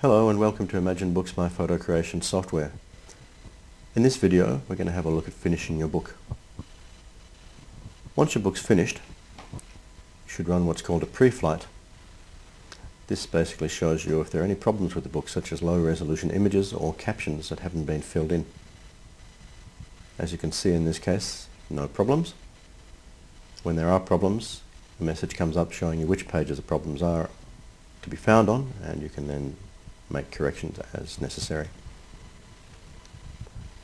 Hello and welcome to Imagine Books, my photo creation software. In this video we're going to have a look at finishing your book. Once your book's finished, you should run what's called a pre-flight. This basically shows you if there are any problems with the book, such as low resolution images or captions that haven't been filled in. As you can see in this case, no problems. When there are problems, a message comes up showing you which pages the problems are to be found on, and you can then make corrections as necessary.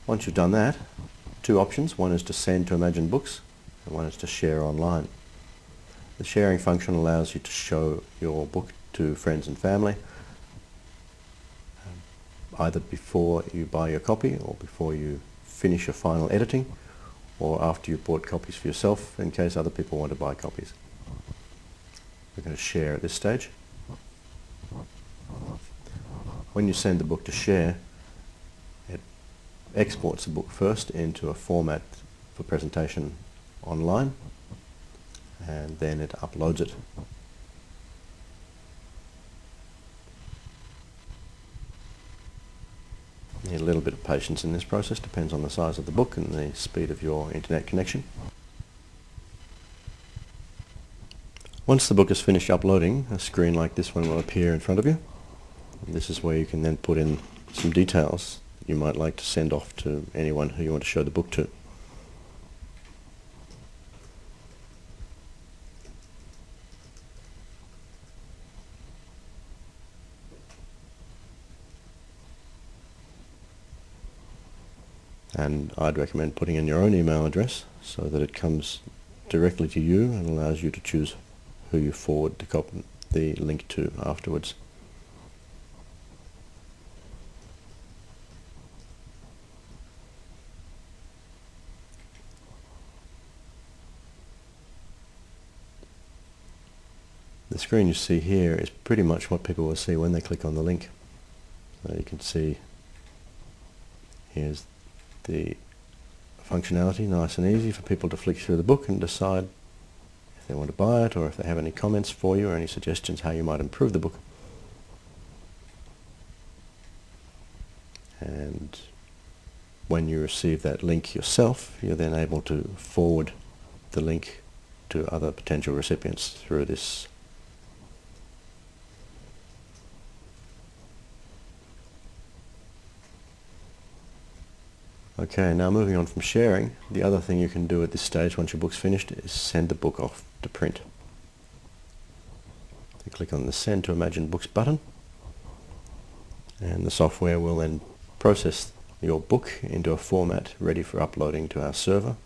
Once you've done that, two options. One is to send to Imagine Books and one is to share online. The sharing function allows you to show your book to friends and family, either before you buy your copy or before you finish your final editing, or after you've bought copies for yourself in case other people want to buy copies. We're going to share at this stage. When you send the book to share, it exports the book first into a format for presentation online, and then it uploads it. You need a little bit of patience in this process, depends on the size of the book and the speed of your internet connection. Once the book is finished uploading, a screen like this one will appear in front of you. This is where you can then put in some details you might like to send off to anyone who you want to show the book to. And I'd recommend putting in your own email address so that it comes directly to you and allows you to choose who you forward the link to afterwards. The screen you see here is pretty much what people will see when they click on the link. So you can see here's the functionality, nice and easy for people to flick through the book and decide if they want to buy it or if they have any comments for you or any suggestions how you might improve the book. And when you receive that link yourself, you're then able to forward the link to other potential recipients through this. Okay, now moving on from sharing, the other thing you can do at this stage once your book's finished is send the book off to print. You click on the Send to Imagine Books button, and the software will then process your book into a format ready for uploading to our server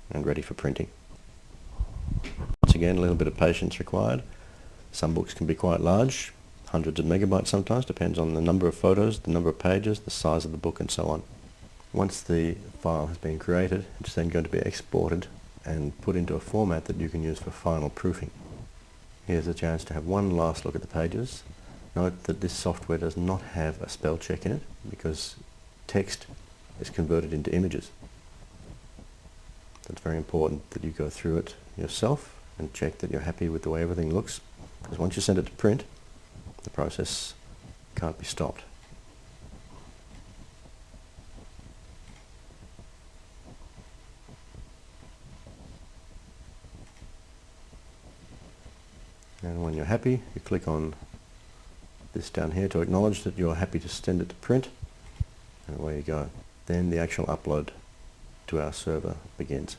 and ready for printing. Once again, a little bit of patience required. Some books can be quite large, hundreds of megabytes sometimes, depends on the number of photos, the number of pages, the size of the book and so on. Once the file has been created, it's then going to be exported and put into a format that you can use for final proofing. Here's a chance to have one last look at the pages. Note that this software does not have a spell check in it because text is converted into images. So it's very important that you go through it yourself and check that you're happy with the way everything looks, because once you send it to print, the process can't be stopped. And when you're happy, you click on this down here to acknowledge that you're happy to send it to print, and away you go. Then the actual upload to our server begins.